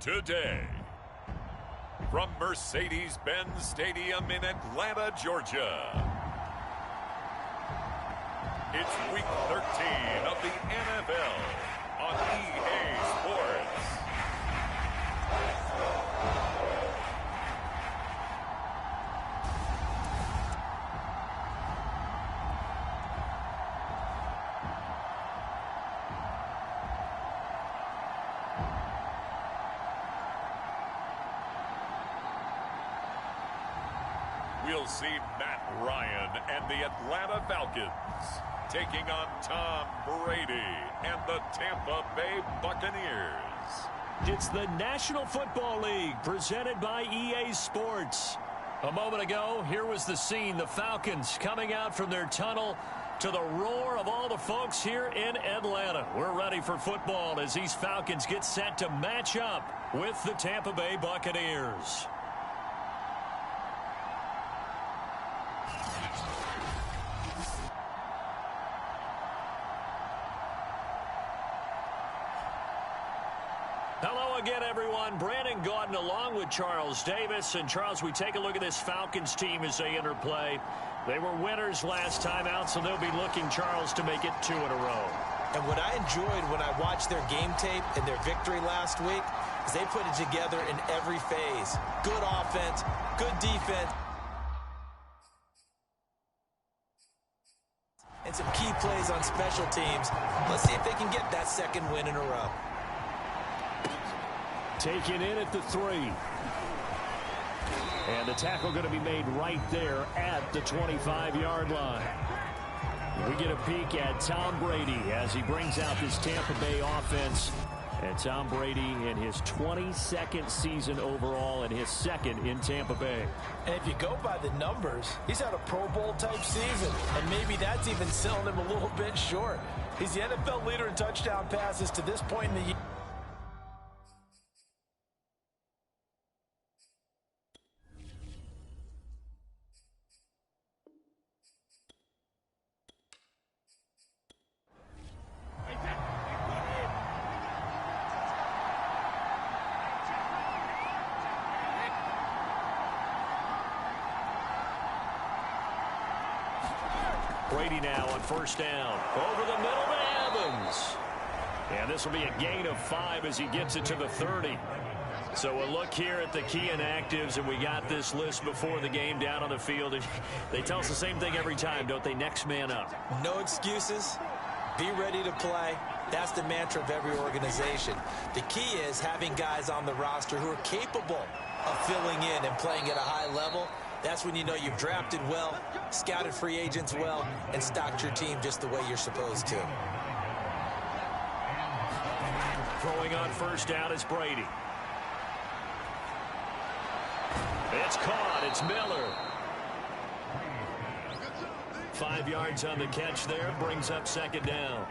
today. From Mercedes-Benz Stadium in Atlanta, Georgia, it's Week 13 of the NFL on EA Sports. We'll see Matt Ryan and the Atlanta Falcons taking on Tom Brady and the Tampa Bay Buccaneers. It's the National Football League presented by EA Sports. A moment ago, here was the scene. The Falcons coming out from their tunnel to the roar of all the folks here in Atlanta. We're ready for football as these Falcons get set to match up with the Tampa Bay Buccaneers. Hello again, everyone. Brandon Gaudin along with Charles Davis. And, Charles, we take a look at this Falcons team as they interplay. They were winners last time out, so they'll be looking, Charles, to make it 2 in a row. And what I enjoyed when I watched their game tape and their victory last week is they put it together in every phase. Good offense, good defense, and some key plays on special teams. Let's see if they can get that second win in a row. Taken in at the 3. And the tackle going to be made right there at the 25-yard line. We get a peek at Tom Brady as he brings out this Tampa Bay offense. And Tom Brady in his 22nd season overall and his second in Tampa Bay. And if you go by the numbers, he's had a Pro Bowl type season. And maybe that's even selling him a little bit short. He's the NFL leader in touchdown passes to this point in the year. Brady now on first down. Over the middle to Evans. And this will be a gain of 5 as he gets it to the 30. So we'll look here at the key inactives, and we got this list before the game down on the field. And they tell us the same thing every time, don't they? Next man up. No excuses. Be ready to play. That's the mantra of every organization. The key is having guys on the roster who are capable of filling in and playing at a high level. That's when you know you've drafted well, scouted free agents well, and stocked your team just the way you're supposed to. Throwing on first down is Brady. It's caught. It's Miller. 5 yards on the catch there. Brings up second down.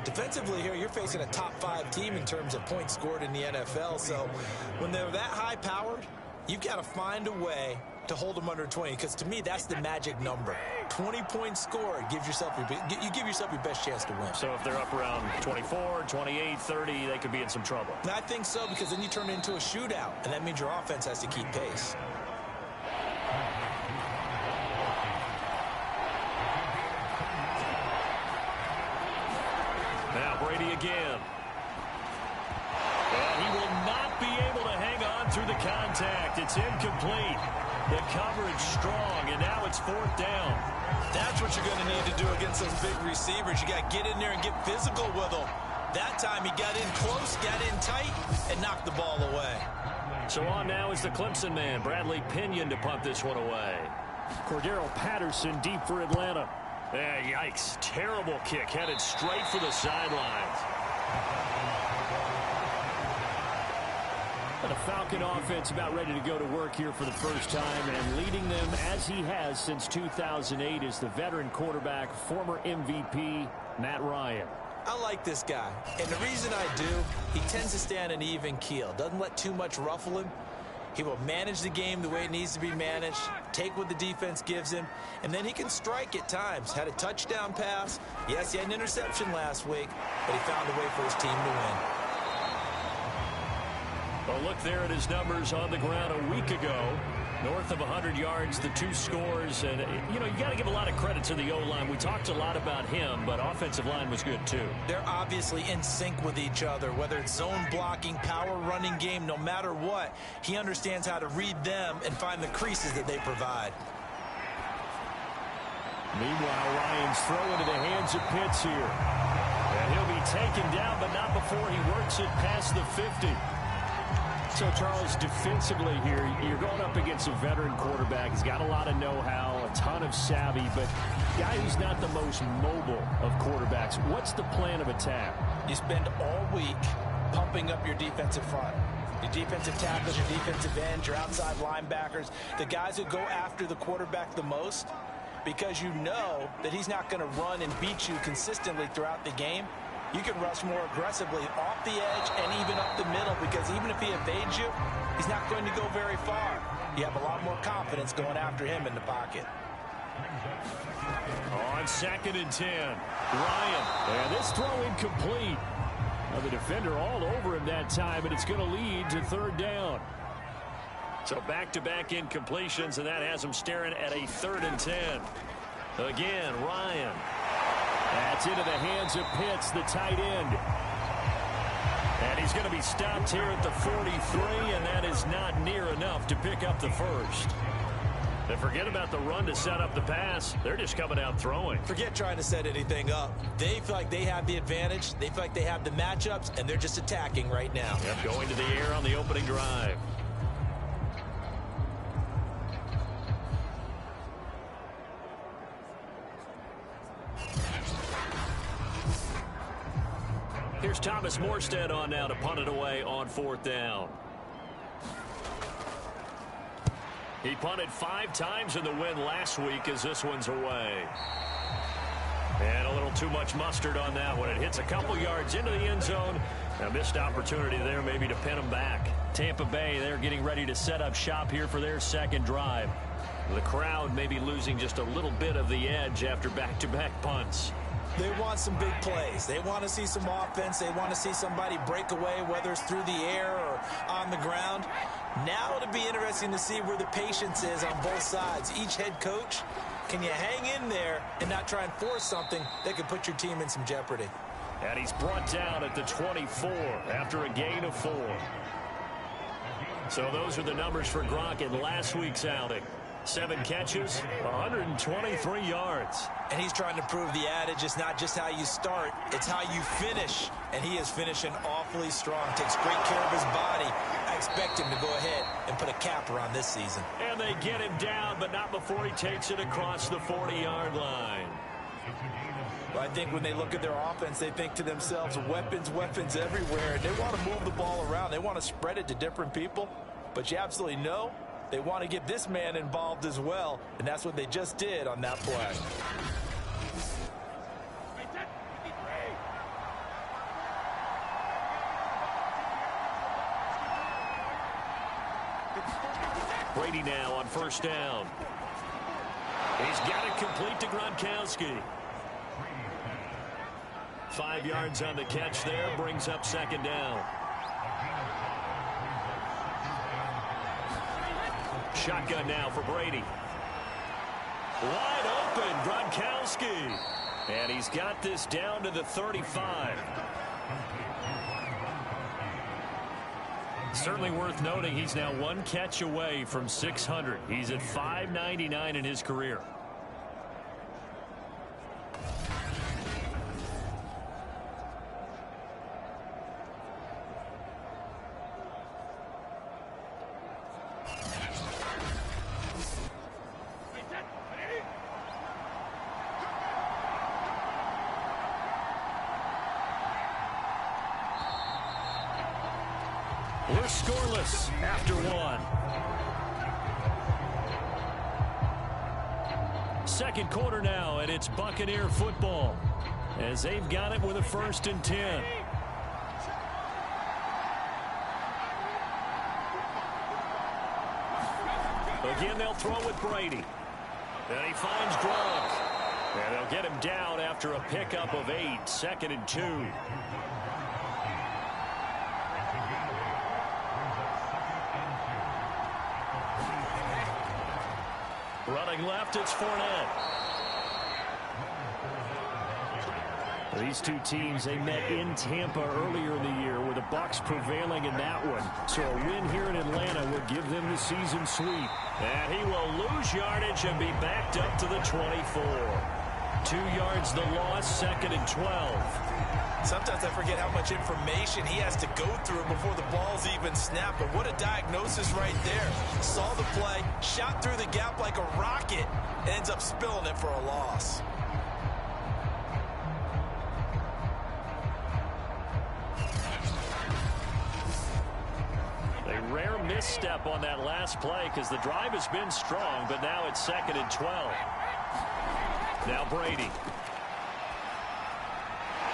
Defensively here, you're facing a top 5 team in terms of points scored in the NFL. So when they're that high-powered, you've got to find a way to hold them under 20, because to me that's the magic number. 20 points scored gives yourself you give yourself your best chance to win. So if they're up around 24, 28, 30, they could be in some trouble. And I think so, because then you turn it into a shootout, and that means your offense has to keep pace. Now Brady again. And he will not be able to hang on through the contact. It's incomplete. The coverage strong, and now it's 4th down. That's what you're going to need to do against those big receivers. You got to get in there and get physical with them. That time he got in close, got in tight, and knocked the ball away. So on now is the Clemson man, Bradley Pinion, to punt this one away. Cordero Patterson deep for Atlanta. Yikes. Terrible kick, headed straight for the sidelines. The Falcon offense about ready to go to work here for the first time, and leading them as he has since 2008 is the veteran quarterback, former MVP, Matt Ryan. I like this guy, and the reason I do, he tends to stay on an even keel, doesn't let too much ruffle him. He will manage the game the way it needs to be managed, take what the defense gives him, and then he can strike at times. Had a touchdown pass. Yes, he had an interception last week, but he found a way for his team to win. A look there at his numbers on the ground a week ago. North of 100 yards, the 2 scores. And, you know, you got to give a lot of credit to the O-line. We talked a lot about him, but offensive line was good, too. They're obviously in sync with each other, whether it's zone blocking, power running game, no matter what. He understands how to read them and find the creases that they provide. Meanwhile, Ryan's throw into the hands of Pitts here. And he'll be taken down, but not before he works it past the 50. So, Charles, defensively here, you're going up against a veteran quarterback. He's got a lot of know-how, a ton of savvy, but a guy who's not the most mobile of quarterbacks. What's the plan of attack? You spend all week pumping up your defensive front. Your defensive tackles, your defensive ends, your outside linebackers, the guys who go after the quarterback the most, because you know that he's not going to run and beat you consistently throughout the game. You can rush more aggressively off the edge and even up the middle, because even if he evades you, he's not going to go very far. You have a lot more confidence going after him in the pocket. On 2nd and 10, Ryan. And this throw incomplete. Now the defender all over him that time, and it's going to lead to 3rd down. So back-to-back incompletions, and that has him staring at a 3rd and 10. Again, Ryan. That's into the hands of Pitts, the tight end. And he's going to be stopped here at the 43, and that is not near enough to pick up the first. And forget about the run to set up the pass. They're just coming out throwing. Forget trying to set anything up. They feel like they have the advantage. They feel like they have the matchups, and they're just attacking right now. Yep, going to the air on the opening drive. Here's Thomas Morstead on now to punt it away on 4th down. He punted 5 times in the win last week as this one's away. And a little too much mustard on that one. It hits a couple yards into the end zone. A missed opportunity there maybe to pin him back. Tampa Bay, they're getting ready to set up shop here for their 2nd drive. The crowd may be losing just a little bit of the edge after back-to-back punts. They want some big plays. They want to see some offense. They want to see somebody break away, whether it's through the air or on the ground. Now it'll be interesting to see where the patience is on both sides. Each head coach, can you hang in there and not try and force something that could put your team in some jeopardy? And he's brought down at the 24 after a gain of 4. So those are the numbers for Gronk in last week's outing. 7 catches, 123 yards. And he's trying to prove the adage, it's not just how you start, it's how you finish. And he is finishing awfully strong, takes great care of his body. I expect him to go ahead and put a capper on this season. And they get him down, but not before he takes it across the 40-yard line. Well, I think when they look at their offense, they think to themselves, weapons, weapons everywhere. And they want to move the ball around. They want to spread it to different people. But you absolutely know they want to get this man involved as well, and that's what they just did on that play. Brady now on 1st down. He's got it complete to Gronkowski. 5 yards on the catch there, brings up 2nd down. Shotgun now for Brady. Wide open, Gronkowski. And he's got this down to the 35. Certainly worth noting he's now 1 catch away from 600. He's at 599 in his career. We're scoreless after 1. 2nd quarter now, and it's Buccaneer football as they've got it with a 1st and 10. Again, they'll throw with Brady. And he finds Gronk. And they'll get him down after a pickup of 8, 2nd and 2. Running left, it's Fournette. These two teams, they met in Tampa earlier in the year with the Bucs prevailing in that one. So a win here in Atlanta would give them the season sweep. And he will lose yardage and be backed up to the 24. 2 yards the loss, 2nd and 12. Sometimes I forget how much information he has to go through before the ball's even snapped. But what a diagnosis right there. Saw the play, shot through the gap like a rocket, ends up spilling it for a loss. A rare misstep on that last play because the drive has been strong, but now it's 2nd and 12. Now Brady.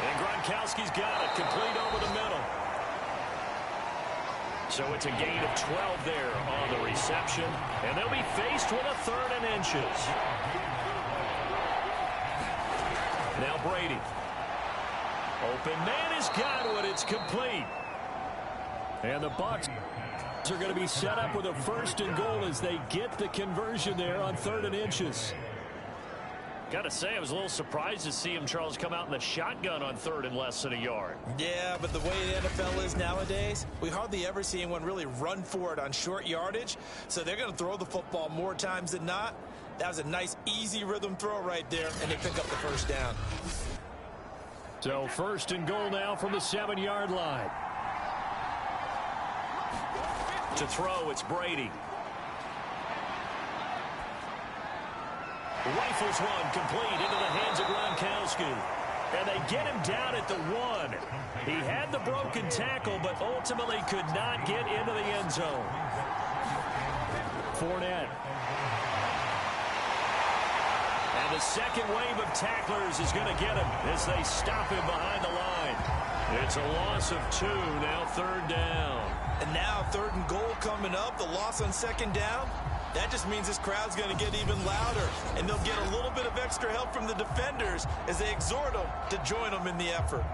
And Gronkowski's got it, complete over the middle. So it's a gain of 12 there on the reception, and they'll be faced with a 3rd and inches. Now Brady. Open man has got it. It's complete. And the Bucs are going to be set up with a 1st and goal as they get the conversion there on 3rd and inches. Got to say, I was a little surprised to see him, Charles, come out in the shotgun on 3rd and less than a yard. Yeah, but the way the NFL is nowadays, we hardly ever see anyone really run for it on short yardage. So they're going to throw the football more times than not. That was a nice, easy rhythm throw right there, and they pick up the 1st down. So 1st and goal now from the 7-yard line. To throw, it's Brady. Rifles one complete into the hands of Gronkowski. And they get him down at the 1. He had the broken tackle, but ultimately could not get into the end zone. Fournette. And the second wave of tacklers is going to get him as they stop him behind the line. It's a loss of 2, now 3rd down. And now 3rd and goal coming up, the loss on 2nd down. That just means this crowd's going to get even louder, and they'll get a little bit of extra help from the defenders as they exhort them to join them in the effort.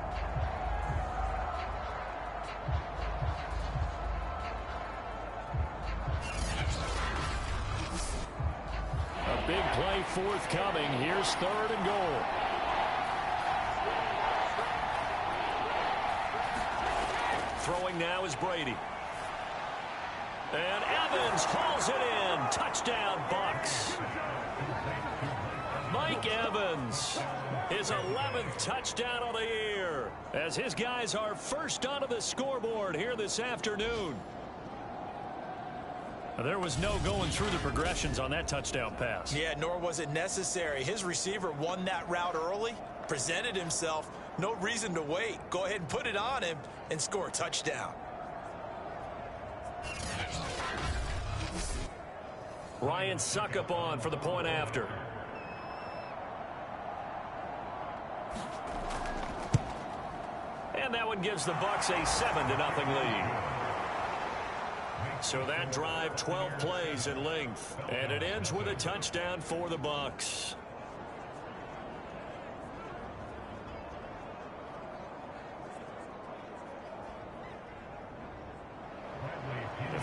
A big play forthcoming. Here's 3rd and goal. Throwing now is Brady. And Evans hauls it in. Touchdown, Bucs. Mike Evans, his 11th touchdown of the year, as his guys are first onto the scoreboard here this afternoon. There was no going through the progressions on that touchdown pass. Yeah, nor was it necessary. His receiver won that route early, presented himself. No reason to wait. Go ahead and put it on him and score a touchdown. Ryan Suckup on for the point after. And that one gives the Bucs a 7-0 lead. So that drive, 12 plays in length. And it ends with a touchdown for the Bucs.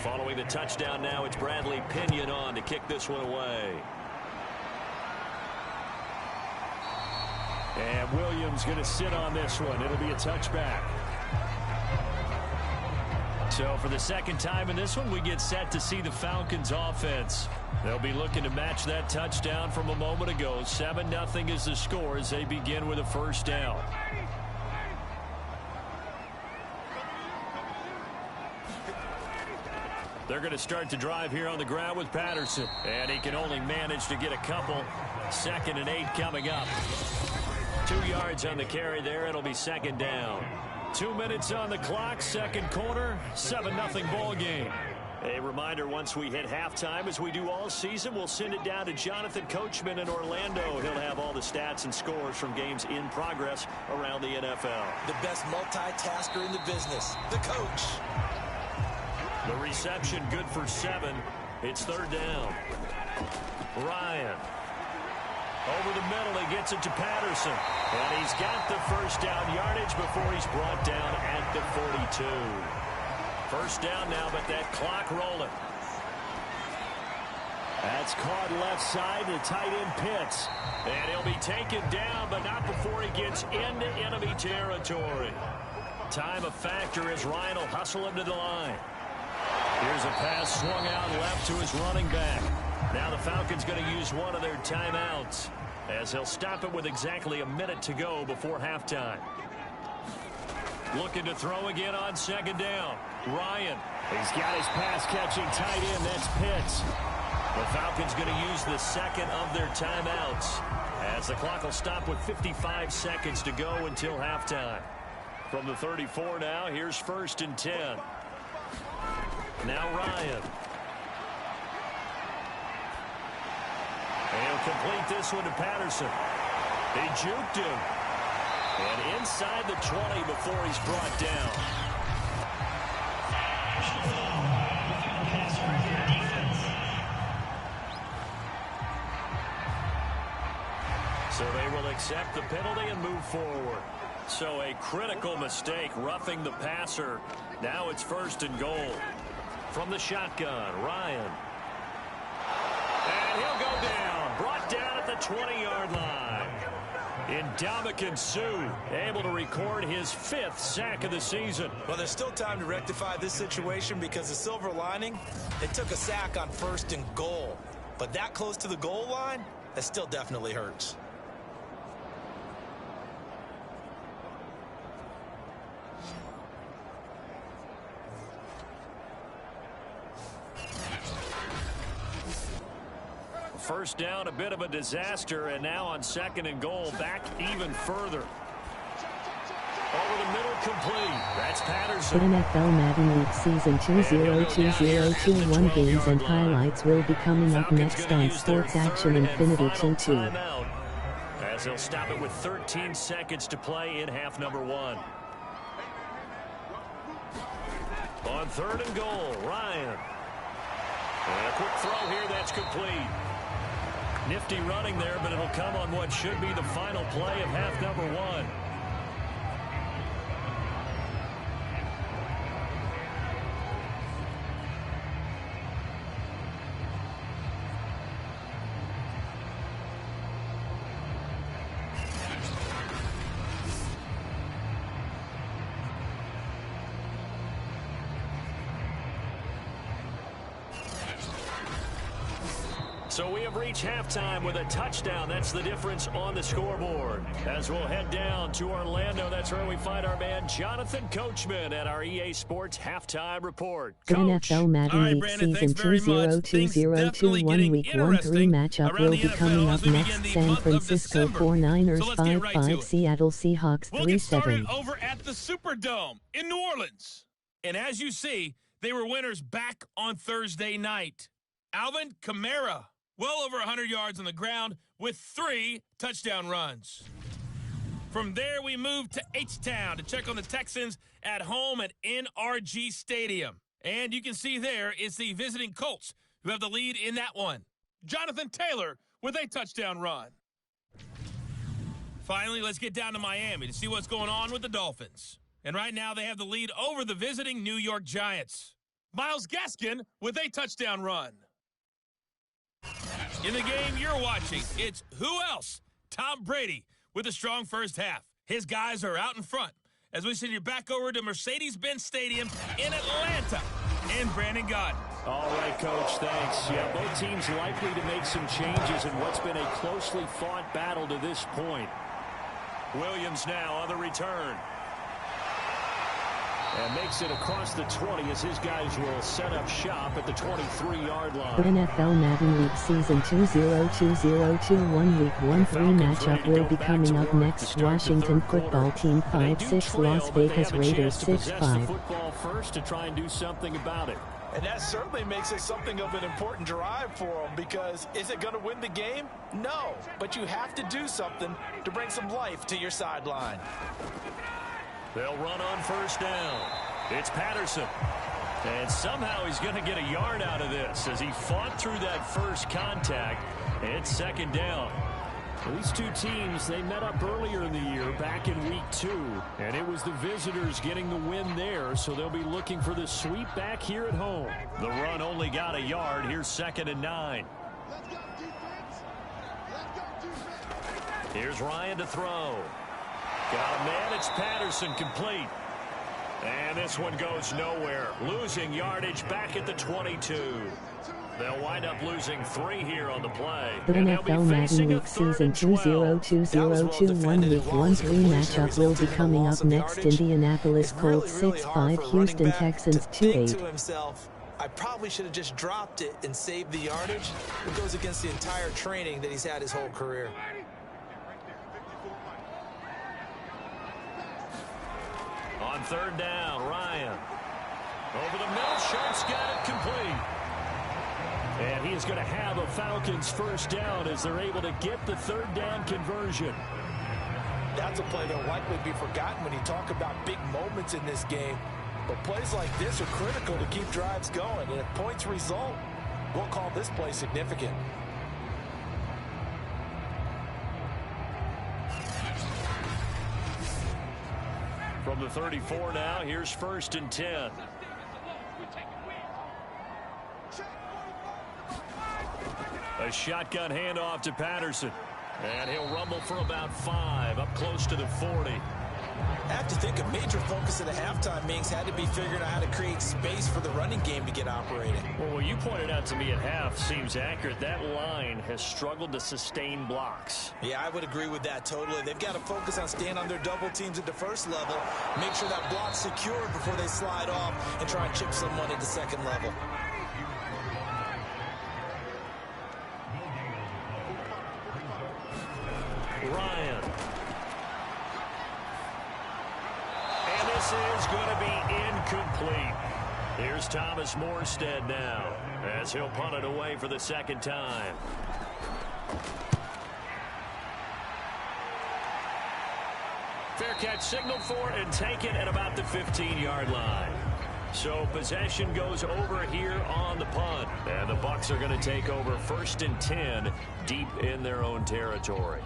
Following the touchdown now, it's Bradley Pinion on to kick this one away. And Williams going to sit on this one. It'll be a touchback. So for the 2nd time in this one, we get set to see the Falcons offense. They'll be looking to match that touchdown from a moment ago. 7-0 is the score as they begin with a 1st down. They're going to start the drive here on the ground with Patterson. And he can only manage to get a couple. 2nd and 8 coming up. 2 yards on the carry there. It'll be 2nd down. 2 minutes on the clock. 2nd quarter. 7-0 ball game. A reminder, once we hit halftime, as we do all season, we'll send it down to Jonathan Coachman in Orlando. He'll have all the stats and scores from games in progress around the NFL. The best multitasker in the business, the coach. The reception good for 7. It's 3rd down. Ryan. Over the middle, he gets it to Patterson. And he's got the 1st down yardage before he's brought down at the 42. 1st down now, but that clock rolling. That's caught left side to tight end Pitts. And he'll be taken down, but not before he gets into enemy territory. Time a factor as Ryan will hustle him to the line. Here's a pass swung out left to his running back. Now the Falcons going to use one of their timeouts as he'll stop it with exactly a minute to go before halftime. Looking to throw again on second down. Ryan. He's got his pass-catching tight end. That's Pitts. The Falcons going to use the second of their timeouts as the clock will stop with 55 seconds to go until halftime. From the 34 now, here's 1st and 10. Now Ryan. And he'll complete this one to Patterson. He juked him. And inside the 20 before he's brought down. So they will accept the penalty and move forward. So a critical mistake, roughing the passer. Now it's 1st and goal. From the shotgun, Ryan. And he'll go down. Brought down at the 20-yard line. Ndamukong Suh able to record his 5th sack of the season. Well, there's still time to rectify this situation because the silver lining, they took a sack on 1st and goal. But that close to the goal line, that still definitely hurts. First down, a bit of a disaster, and now on 2nd and goal, back even further. Over the middle, complete. That's Patterson. NFL Madden League Season 202021 games and highlights will be coming up next on Sports Action Infinity 22. As they'll stop it with 13 seconds to play in half number 1. On 3rd and goal, Ryan. And a quick throw here, that's complete. Nifty running there, but it'll come on what should be the final play of half number 1. So we have reached halftime with a touchdown. That's the difference on the scoreboard. As we'll head down to Orlando, that's where we find our man Jonathan Coachman at our EA Sports Halftime Report. Coach. NFL Madden League Season 202021 Week 1-3 matchup will be coming up next. San Francisco 49ers 5-5, Seattle Seahawks 3-7. We'll get started over at the Superdome in New Orleans. And as you see, they were winners back on Thursday night. Alvin Kamara, well over 100 yards on the ground with 3 touchdown runs. From there, we move to H-Town to check on the Texans at home at NRG Stadium. And you can see there is the visiting Colts who have the lead in that one. Jonathan Taylor with a touchdown run. Finally, let's get down to Miami to see what's going on with the Dolphins. And right now, they have the lead over the visiting New York Giants. Myles Gaskin with a touchdown run. In the game you're watching, it's who else? Tom Brady with a strong first half. His guys are out in front as we send you back over to Mercedes-Benz Stadium in Atlanta and Brandon Gaudin. All right, Coach, thanks. Yeah, both teams likely to make some changes in what's been a closely fought battle to this point. Williams now on the return. And makes it across the 20 as his guys will set up shop at the 23-yard line. The NFL Madden League Season 202021 Week 1-3 matchup will be coming up next. Washington Football Team 5-6, Las Vegas Raiders 6-5. Football first to try and do something about it. And that certainly makes it something of an important drive for them, because is it going to win the game? No, but you have to do something to bring some life to your sideline. They'll run on first down. It's Patterson. And somehow he's going to get a yard out of this as he fought through that first contact. It's second down. These two teams, they met up earlier in the year back in week 2. And it was the visitors getting the win there, so they'll be looking for the sweep back here at home. The run only got a yard. Here's 2nd and 9. Here's Ryan to throw. Got a man. It's Patterson, complete. And this one goes nowhere. Losing yardage back at the 22. They'll wind up losing 3 here on the play. The NFL Madden Week Season 202021 Week 1-3 matchup will be coming up next. Indianapolis Colts 6-5, Houston Texans 2-8. I probably should have just dropped it and saved the yardage. It goes against the entire training that he's had his whole career. On 3rd down, Ryan. Over the middle, Sharp's got it complete. And he is going to have a Falcons first down as they're able to get the 3rd down conversion. That's a play that'll likely be forgotten when you talk about big moments in this game. But plays like this are critical to keep drives going. And if points result, we'll call this play significant. From the 34 now, here's 1st and 10. A shotgun handoff to Patterson. And he'll rumble for about 5, up close to the 40. I have to think a major focus of the halftime meetings had to be figuring out how to create space for the running game to get operating. Well, what you pointed out to me at half seems accurate. That line has struggled to sustain blocks. Yeah, I would agree with that totally. They've got to focus on staying on their double teams at the first level, make sure that block's secured before they slide off and try and chip someone at the second level. Ryan. And this is going to be incomplete. Here's Thomas Morstead now as he'll punt it away for the 2nd time. Fair catch signaled for and taken at about the 15-yard line. So possession goes over here on the punt. And the Bucs are going to take over 1st and 10 deep in their own territory.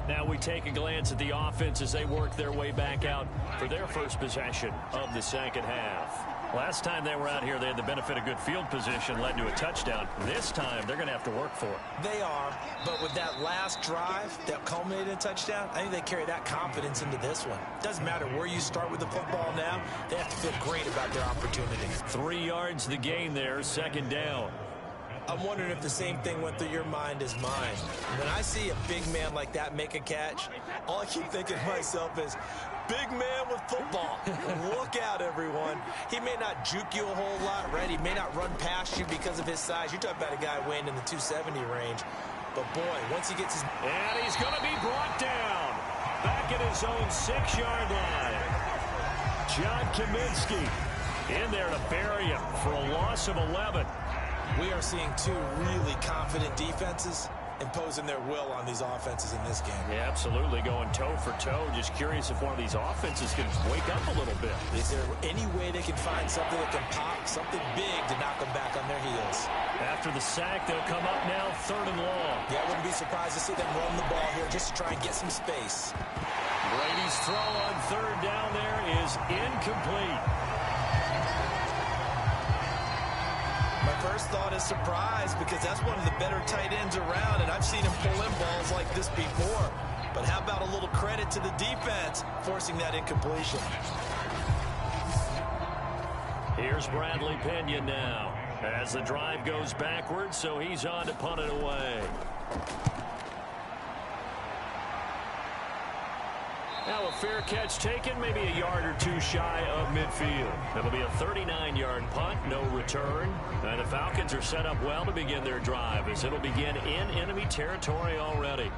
Now we take a glance at the offense as they work their way back out for their first possession of the 2nd half. Last time they were out here, they had the benefit of good field position, led to a touchdown. This time, they're going to have to work for it. They are, but with that last drive that culminated in a touchdown, I think they carry that confidence into this one. Doesn't matter where you start with the football now, they have to feel great about their opportunity. 3 yards the gain there, 2nd down. I'm wondering if the same thing went through your mind as mine. When I see a big man like that make a catch, all I keep thinking to myself is, big man with football. Look out, everyone. He may not juke you a whole lot, right? He may not run past you because of his size. You're talking about a guy weighing in the 270 range. But, boy, once he gets his... And he's going to be brought down back at his own 6-yard line. John Kaminsky in there to bury him for a loss of 11. We are seeing 2 really confident defenses imposing their will on these offenses in this game. Yeah, absolutely, going toe for toe. Just curious if one of these offenses can wake up a little bit. Is there any way they can find something that can pop, something big to knock them back on their heels? After the sack, they'll come up now 3rd and long. Yeah, I wouldn't be surprised to see them run the ball here just to try and get some space. Brady's throw on 3rd down there is incomplete. My first thought is surprise because that's one of the better tight ends around, and I've seen him pull in balls like this before. But how about a little credit to the defense forcing that incompletion? Here's Bradley Pena now as the drive goes backwards, so he's on to punt it away. Now a fair catch taken, maybe a yard or 2 shy of midfield. That'll be a 39-yard punt, no return. And the Falcons are set up well to begin their drive as it'll begin in enemy territory already.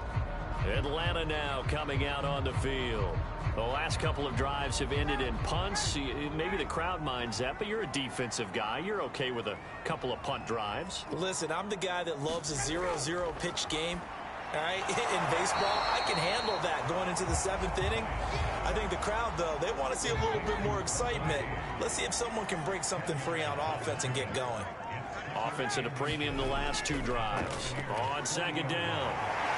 Atlanta now coming out on the field. The last couple of drives have ended in punts. Maybe the crowd minds that, but you're a defensive guy. You're okay with a couple of punt drives. Listen, I'm the guy that loves a 0-0 pitch game. All right, in baseball, I can handle that going into the 7th inning. I think the crowd, though, they want to see a little bit more excitement. Let's see if someone can break something free on offense and get going. Offense at a premium the last 2 drives. On 2nd down,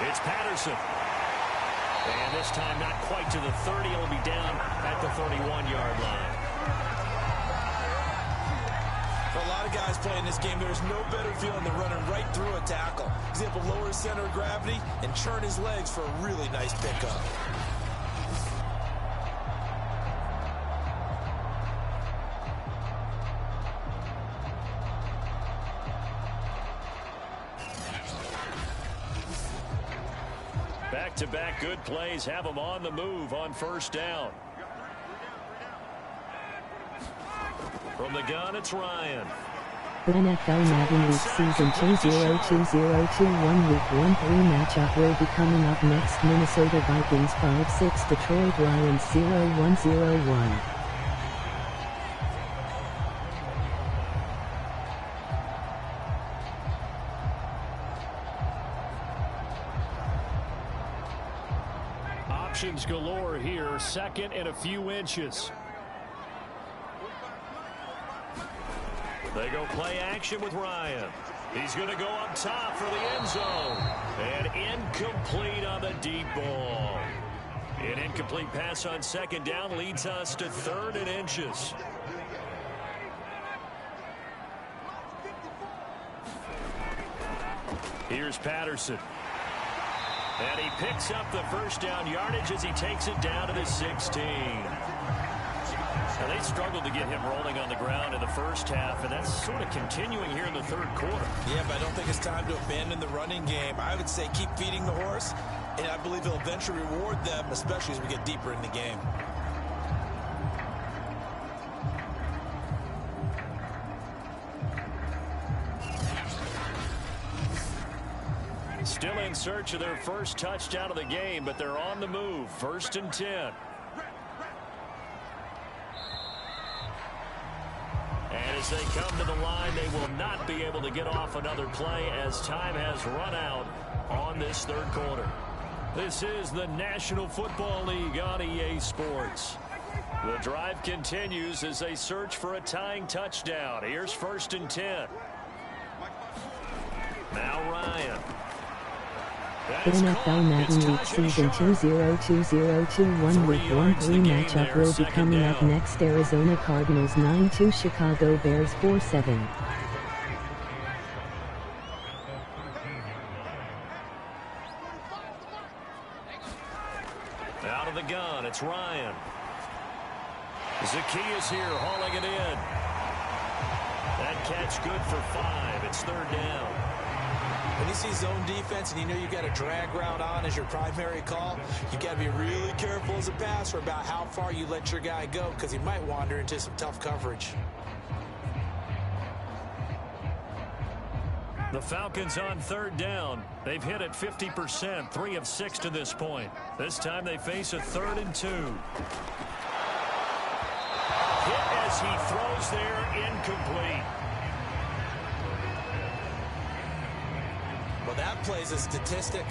it's Patterson. And this time not quite to the 30. He'll be down at the 31-yard line. For a lot of guys playing this game, there's no better feeling than running right through a tackle. He's able to lower his center of gravity and churn his legs for a really nice pickup. Back-to-back good plays have them on the move on first down. From the gun, it's Ryan. NFL Madden League Season 202021 Week 1-3 matchup will be coming up next. Minnesota Vikings 5-6, Detroit Lions 0-1-0-1. Options galore here, second and a few inches. They go play action with Ryan. He's going to go up top for the end zone. And incomplete on the deep ball. An incomplete pass on second down leads us to third and inches. Here's Patterson. And he picks up the first down yardage as he takes it down to the 16. Now, they struggled to get him rolling on the ground in the first half, and that's sort of continuing here in the third quarter. Yeah, but I don't think it's time to abandon the running game. I would say keep feeding the horse, and I believe he'll eventually reward them, especially as we get deeper in the game. Still in search of their first touchdown of the game, but they're on the move. 1st and 10. And as they come to the line, they will not be able to get off another play as time has run out on this third quarter. This is the National Football League on EA Sports. The drive continues as they search for a tying touchdown. Here's 1st and 10. Now Ryan. NFL Madden League Season 202021 Week 1-3 matchup will be coming up next. Arizona Cardinals 9-2, Chicago Bears 4-7. Out of the gun, it's Ryan. Zacchaeus here hauling it in. That catch good for 5. It's third down. When you see zone defense and you know you've got a drag route on as your primary call, you've got to be really careful as a passer about how far you let your guy go because he might wander into some tough coverage. The Falcons on third down. They've hit it 50%, 3 of 6 to this point. This time they face a 3rd and 2. Hit as he throws there, incomplete. Well, that plays a statistic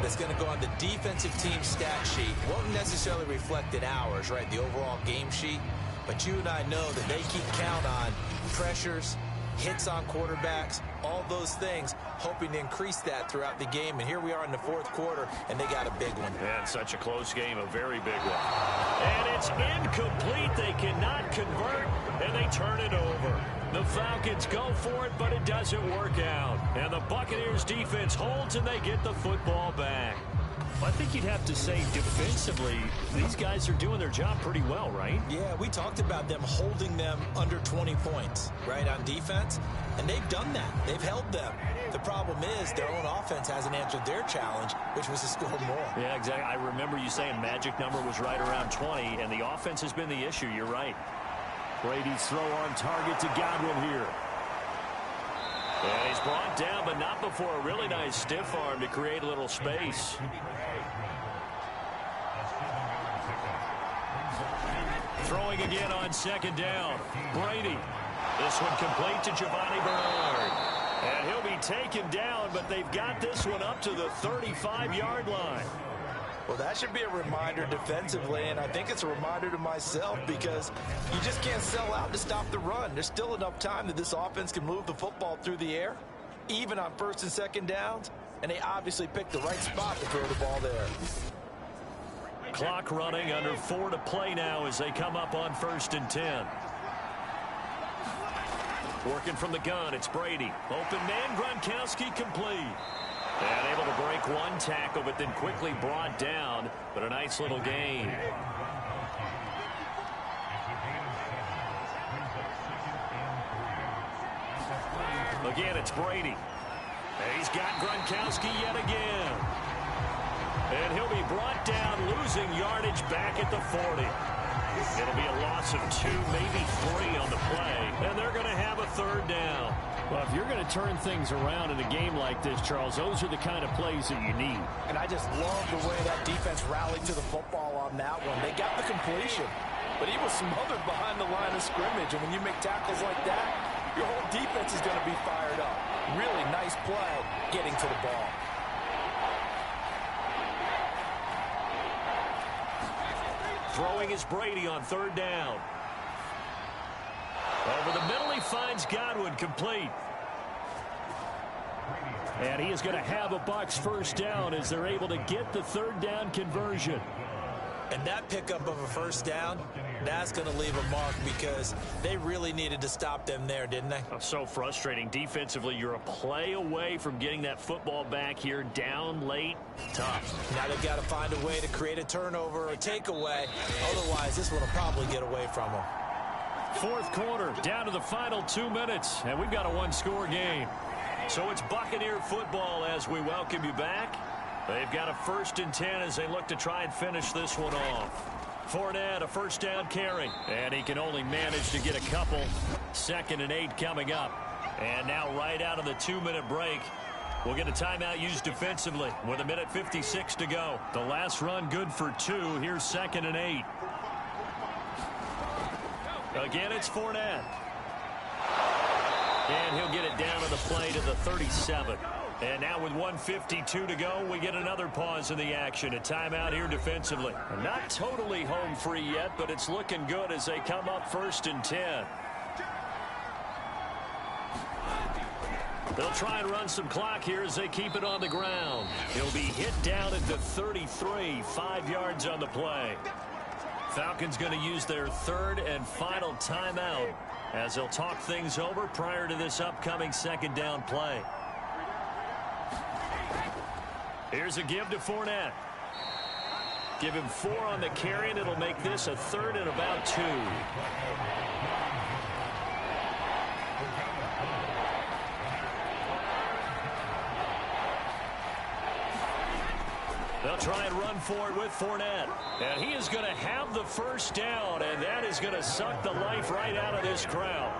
that's going to go on the defensive team stat sheet. Won't necessarily reflect in ours, right, the overall game sheet. But you and I know that they keep count on pressures, hits on quarterbacks, all those things, hoping to increase that throughout the game. And here we are in the fourth quarter, and they got a big one. And such a close game, a very big one. And it's incomplete. They cannot convert, and they turn it over. The Falcons go for it, but it doesn't work out. And the Buccaneers defense holds, and they get the football back. I think you'd have to say defensively, these guys are doing their job pretty well, right? Yeah, we talked about them holding them under 20 points, right, on defense. And they've done that. They've held them. The problem is their own offense hasn't answered their challenge, which was to score more. Yeah, exactly. I remember you saying magic number was right around 20, and the offense has been the issue. You're right. Brady's throw on target to Godwin here. And he's brought down, but not before a really nice stiff arm to create a little space. Throwing again on second down. Brady. This one complete to Giovanni Bernard. And he'll be taken down, but they've got this one up to the 35-yard line. Well, that should be a reminder defensively, and I think it's a reminder to myself because you just can't sell out to stop the run. There's still enough time that this offense can move the football through the air, even on 1st and 2nd downs, and they obviously picked the right spot to throw the ball there. Clock running, under 4 to play now as they come up on 1st and 10. Working from the gun, it's Brady. Open man, Gronkowski complete. And able to break one tackle, but then quickly brought down. But a nice little gain. Again, it's Brady. And he's got Gronkowski yet again. And he'll be brought down, losing yardage back at the 40. It'll be a loss of 2, maybe 3 on the play. And they're going to have a third down. Well, if you're going to turn things around in a game like this, Charles, those are the kind of plays that you need. And I just love the way that defense rallied to the football on that one. They got the completion, but he was smothered behind the line of scrimmage. And when you make tackles like that, your whole defense is going to be fired up. Really nice play getting to the ball. Throwing is Brady on third down. Over the middle, he finds Godwin complete. And he is going to have a Bucs first down as they're able to get the third down conversion. And that pickup of a first down, that's going to leave a mark because they really needed to stop them there, didn't they? Oh, so frustrating. Defensively, you're a play away from getting that football back here down late. Tough. Now they've got to find a way to create a turnover or a takeaway. Otherwise, this one will probably get away from them. Fourth quarter, down to the final 2 minutes, and we've got a one-score game. So it's Buccaneer football as we welcome you back. They've got a 1st and 10 as they look to try and finish this one off. Fournette, a first down carry, and he can only manage to get a couple. 2nd and 8 coming up. And now right out of the 2-minute break, we'll get a timeout used defensively with 1:56 to go. The last run good for 2. Here's 2nd and 8. Again, it's Fournette. And he'll get it down to the play to the 37. And now with 1:52 to go, we get another pause in the action. A timeout here defensively. Not totally home free yet, but it's looking good as they come up 1st and 10. They'll try and run some clock here as they keep it on the ground. He'll be hit down at the 33, 5 yards on the play. Falcons going to use their 3rd and final timeout as they'll talk things over prior to this upcoming 2nd down play. Here's a give to Fournette. Give him 4 on the carry, and it'll make this a 3rd and about 2. They'll try and run for it with Fournette. And he is going to have the first down, and that is going to suck the life right out of this crowd.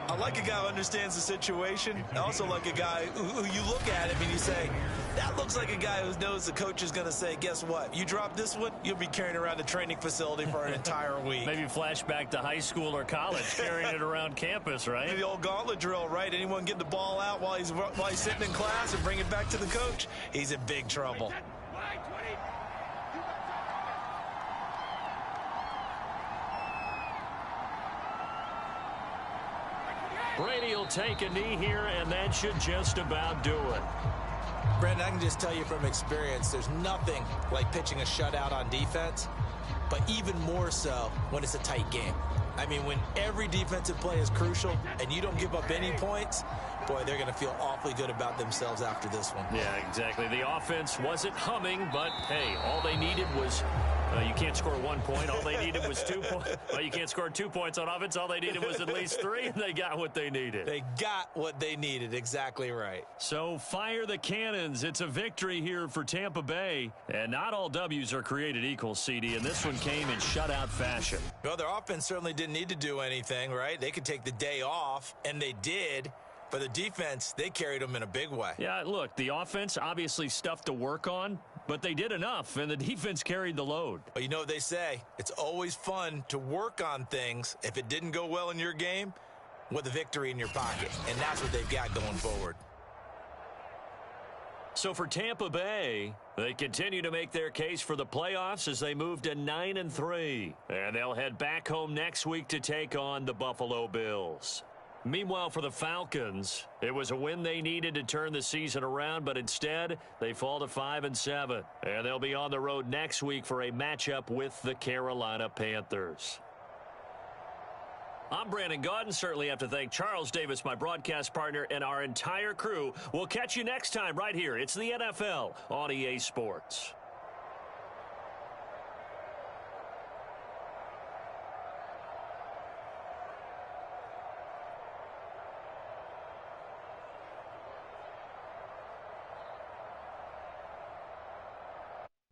I like a guy who understands the situation. I also like a guy who you look at him and you say, that looks like a guy who knows the coach is going to say, guess what? You drop this one, you'll be carrying around the training facility for an entire week. Maybe flashback to high school or college, carrying it around campus, right? The old gauntlet drill, right? Anyone get the ball out while he's sitting in class and bring it back to the coach, he's in big trouble. Brady will take a knee here, and that should just about do it. Brandon, I can just tell you from experience, there's nothing like pitching a shutout on defense, but even more so when it's a tight game. I mean, when every defensive play is crucial and you don't give up any points, boy, they're going to feel awfully good about themselves after this one. Yeah, exactly. The offense wasn't humming, but, hey, all they needed was you can't score 1 point. All they needed was 2 points. Well, you can't score 2 points on offense. All they needed was at least 3, and they got what they needed. They got what they needed. Exactly right. So fire the cannons. It's a victory here for Tampa Bay. And not all W's are created equal, CD, and this one came in shutout fashion. Well, their offense certainly didn't need to do anything, right? They could take the day off, and they did. But the defense, they carried them in a big way. Yeah, look, the offense, obviously stuff to work on, but they did enough, and the defense carried the load. But you know what they say, it's always fun to work on things if it didn't go well in your game with a victory in your pocket. And that's what they've got going forward. So for Tampa Bay, they continue to make their case for the playoffs as they move to 9-3. And they'll head back home next week to take on the Buffalo Bills. Meanwhile, for the Falcons, it was a win they needed to turn the season around, but instead, they fall to 5-7. And they'll be on the road next week for a matchup with the Carolina Panthers. I'm Brandon Gaudin. Certainly have to thank Charles Davis, my broadcast partner, and our entire crew. We'll catch you next time right here. It's the NFL on EA Sports.